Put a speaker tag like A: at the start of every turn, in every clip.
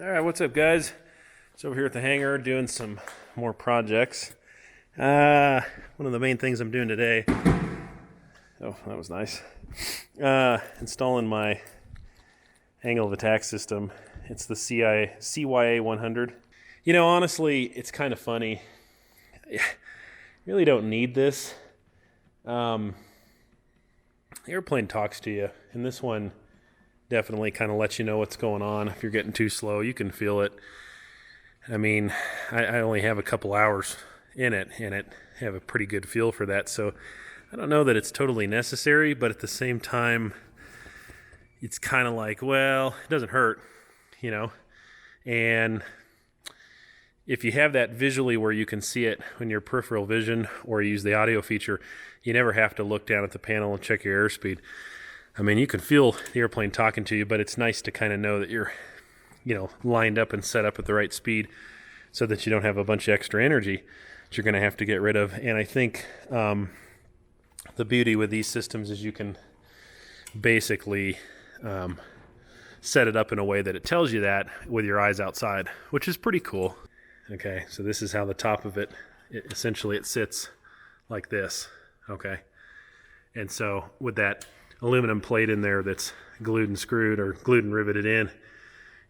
A: Alright, what's up guys? So over here at the hangar doing some more projects. One of the main things I'm doing today, oh that was nice, installing my angle of attack system. It's the CYA 100. You know, honestly, it's kind of funny. You really don't need this. The airplane talks to you, and this one definitely kind of lets you know what's going on. If you're getting too slow, you can feel it. I mean, I only have a couple hours in it, and I have a pretty good feel for that. So I don't know that it's totally necessary, but at the same time, it's kind of like, well, it doesn't hurt, you know. And if you have that visually where you can see it in your peripheral vision, or you use the audio feature, you never have to look down at the panel and check your airspeed. I mean, you can feel the airplane talking to you, but it's nice to kind of know that you're, you know, lined up and set up at the right speed so that you don't have a bunch of extra energy that you're going to have to get rid of. And I think the beauty with these systems is you can basically set it up in a way that it tells you that with your eyes outside, which is pretty cool. Okay, so this is how the top of it essentially it sits like this, okay? And so with that aluminum plate in there that's glued and screwed or glued and riveted in,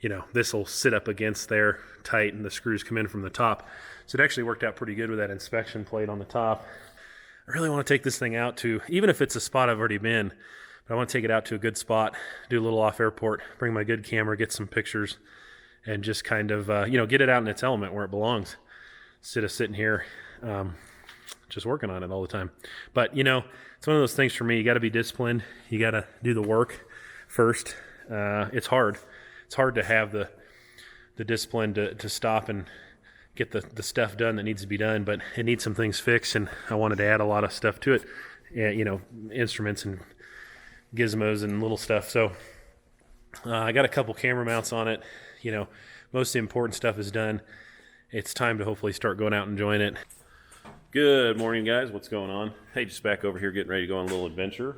A: you know, this will sit up against there tight and the screws come in from the top. So it actually worked out pretty good with that inspection plate on the top. I really want to take this thing out to, even if it's a spot I've already been, but I want to take it out to a good spot, do a little off airport, bring my good camera, get some pictures, and just kind of, you know, get it out in its element where it belongs, instead of sitting here just working on it all the time. But, you know, it's one of those things for me. You got to be disciplined. You got to do the work first. It's hard. It's hard to have the discipline to stop and get the stuff done that needs to be done, but it needs some things fixed, and I wanted to add a lot of stuff to it, you know, instruments and gizmos and little stuff. So I got a couple camera mounts on it. You know, most of the important stuff is done. It's time to hopefully start going out and enjoying it. Good morning, guys. What's going on? Hey, just back over here getting ready to go on a little adventure.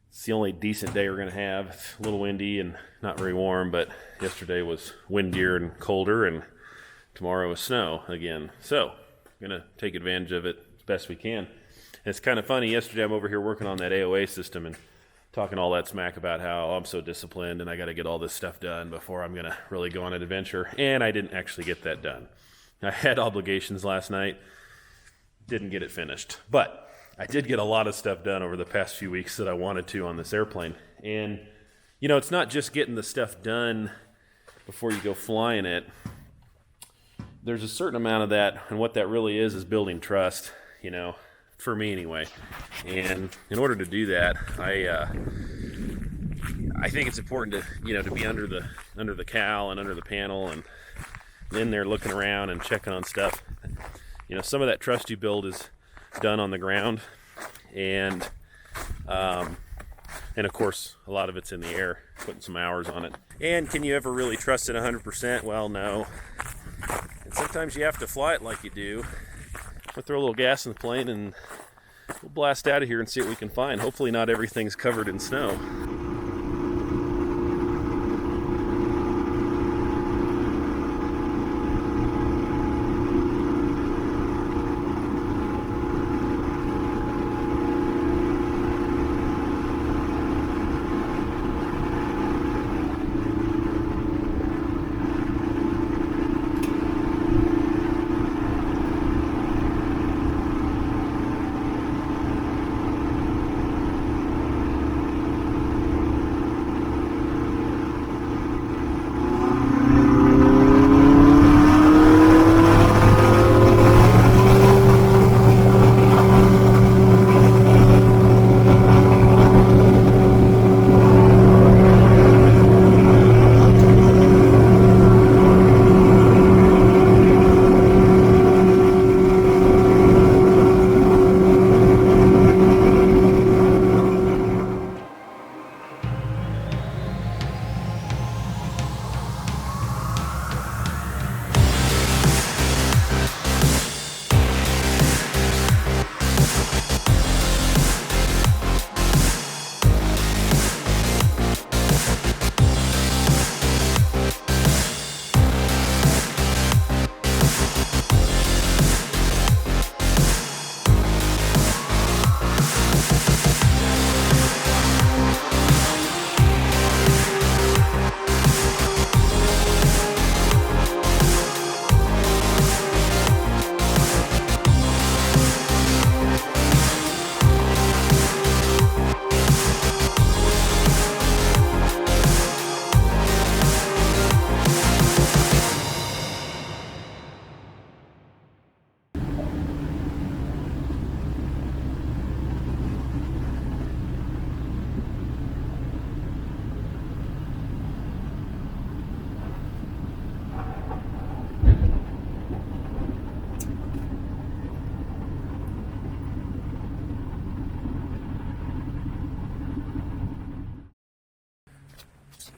A: It's the only decent day we're going to have. It's a little windy and not very warm, but yesterday was windier and colder, and tomorrow is snow again. So I'm going to take advantage of it as best we can. And it's kind of funny. Yesterday I'm over here working on that AOA system and talking all that smack about how I'm so disciplined and I got to get all this stuff done before I'm going to really go on an adventure. And I didn't actually get that done. I had obligations last night, didn't get it finished. But I did get a lot of stuff done over the past few weeks that I wanted to on this airplane. And, you know, it's not just getting the stuff done before you go flying it. There's a certain amount of that, and what that really is building trust, you know, for me anyway. And in order to do that, I think it's important to, you know, to be under the cowl and under the panel and in there looking around and checking on stuff. You know, some of that trust you build is done on the ground, and of course a lot of it's in the air, putting some hours on it. And can you ever really trust it 100%? Well, no. And sometimes you have to fly it like you do. We'll throw a little gas in the plane and we'll blast out of here and see what we can find. Hopefully not everything's covered in snow.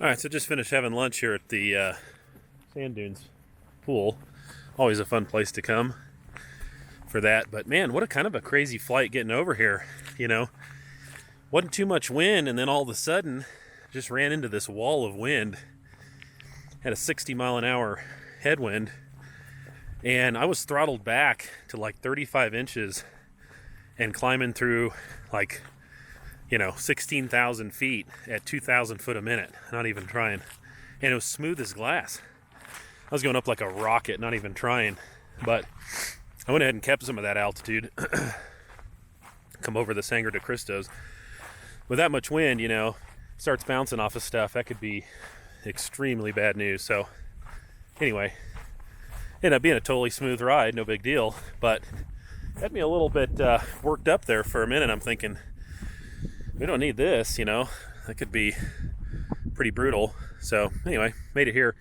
A: All right, so just finished having lunch here at the Sand Dunes pool. Always a fun place to come for that. But man, what a kind of a crazy flight getting over here. You know, wasn't too much wind, and then all of a sudden, just ran into this wall of wind. Had a 60-mile-an-hour headwind, and I was throttled back to like 35 inches and climbing through like, 16,000 feet at 2,000 foot a minute, not even trying. And it was smooth as glass. I was going up like a rocket, not even trying. But I went ahead and kept some of that altitude. Come over the Sangre de Cristos. With that much wind, starts bouncing off of stuff, that could be extremely bad news. So anyway, ended up being a totally smooth ride, no big deal. But had me a little bit worked up there for a minute. I'm thinking, we don't need this, that could be pretty brutal. So anyway, made it here.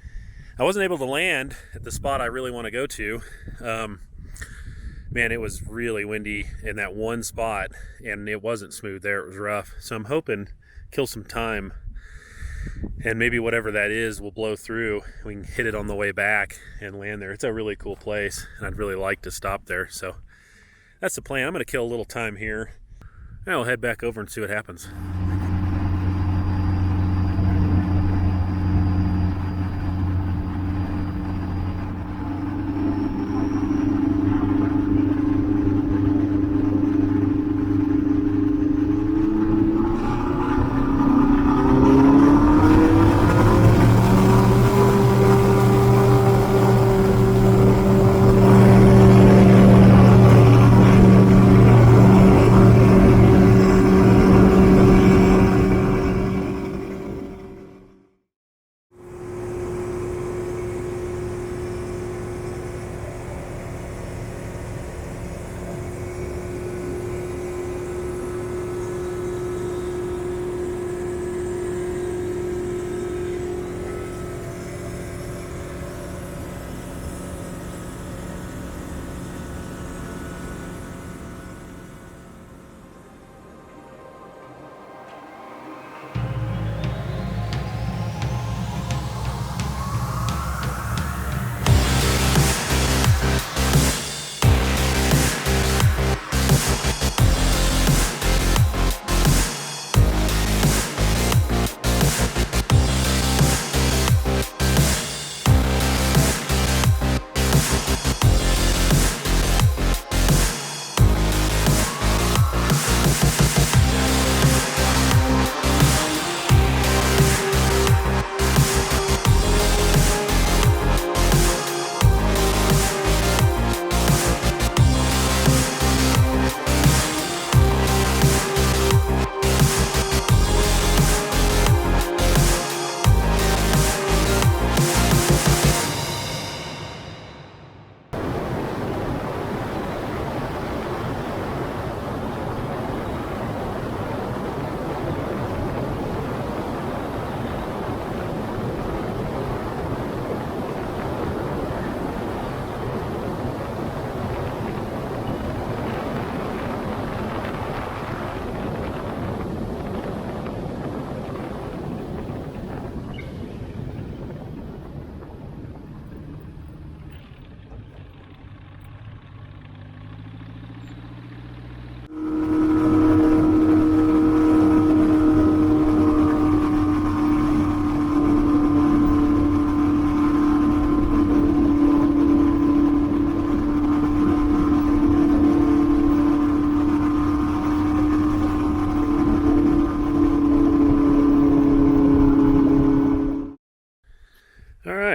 A: I wasn't able to land at the spot I really want to go to. Man, it was really windy in that one spot, and it wasn't smooth there. It was rough. So I'm hoping kill some time, and maybe whatever that is will blow through. We can hit it on the way back and land there. It's a really cool place, and I'd really like to stop there. So that's the plan. I'm going to kill a little time here. I'll head back over and see what happens.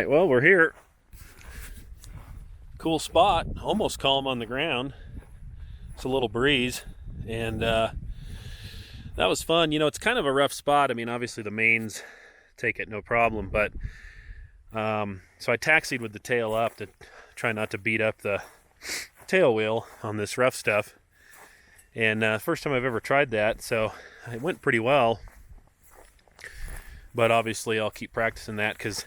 A: Well, we're here. Cool spot, almost calm on the ground. It's a little breeze, and that was fun. It's kind of a rough spot. I mean, obviously the mains take it no problem, but so I taxied with the tail up to try not to beat up the tail wheel on this rough stuff. And first time I've ever tried that, so it went pretty well. But obviously I'll keep practicing that because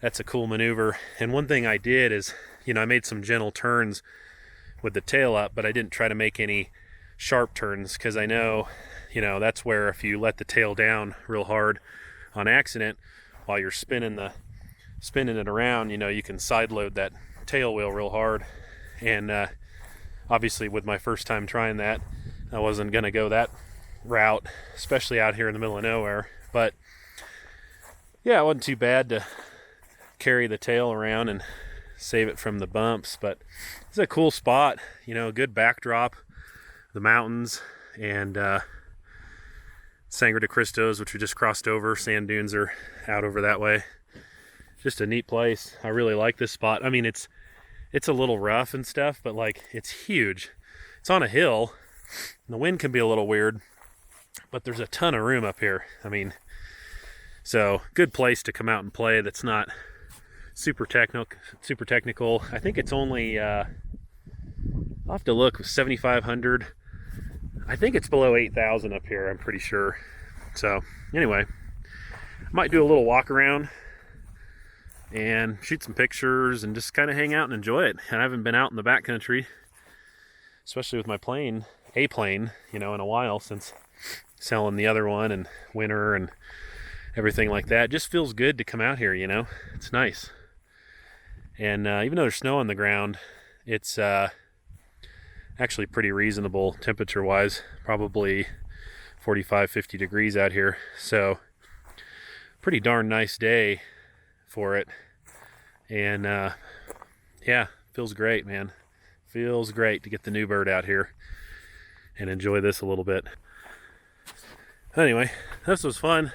A: that's a cool maneuver. And one thing I did is, I made some gentle turns with the tail up, but I didn't try to make any sharp turns because I know, that's where if you let the tail down real hard on accident, while you're spinning it around, you know, you can side load that tail wheel real hard. And obviously with my first time trying that, I wasn't gonna go that route, especially out here in the middle of nowhere. But yeah, it wasn't too bad to carry the tail around and save it from the bumps. But it's a cool spot, you know, a good backdrop, the mountains, and Sangre de Cristos, which we just crossed over. Sand dunes are out over that way. Just a neat place. I really like this spot. I mean, it's a little rough and stuff, but like, it's huge. It's on a hill, and the wind can be a little weird, but there's a ton of room up here. I mean, so good place to come out and play. That's not super technical. I think it's only I'll have to look, 7,500. I think it's below 8,000 up here, I'm pretty sure. So anyway, I might do a little walk around and shoot some pictures and just kind of hang out and enjoy it. And I haven't been out in the backcountry, especially with my plane, you know, in a while, since selling the other one and winter and everything like that. It just feels good to come out here, you know. It's nice. And even though there's snow on the ground, it's actually pretty reasonable temperature wise, probably 45, 50 degrees out here. So pretty darn nice day for it. And yeah, feels great, man. Feels great to get the new bird out here and enjoy this a little bit. Anyway, this was fun.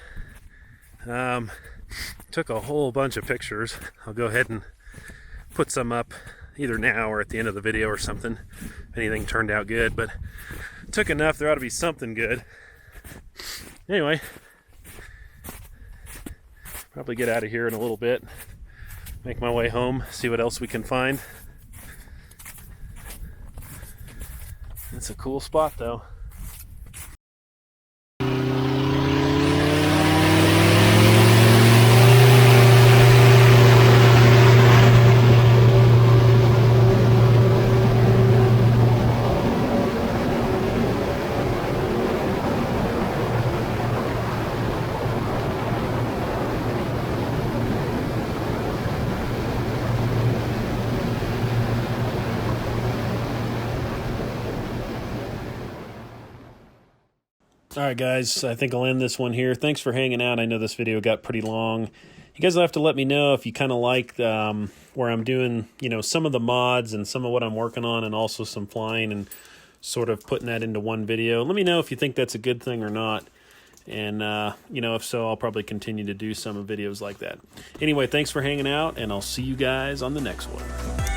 A: Took a whole bunch of pictures. I'll go ahead and put some up either now or at the end of the video or something, if anything turned out good. But took enough, there ought to be something good. Anyway, probably get out of here in a little bit, make my way home, see what else we can find. It's a cool spot though. Alright guys, I think I'll end this one here. Thanks for hanging out. I know this video got pretty long. You guys will have to let me know if you kind of like where I'm doing, you know, some of the mods and some of what I'm working on, and also some flying, and sort of putting that into one video. Let me know if you think that's a good thing or not. And, you know, if so, I'll probably continue to do some videos like that. Anyway, thanks for hanging out, and I'll see you guys on the next one.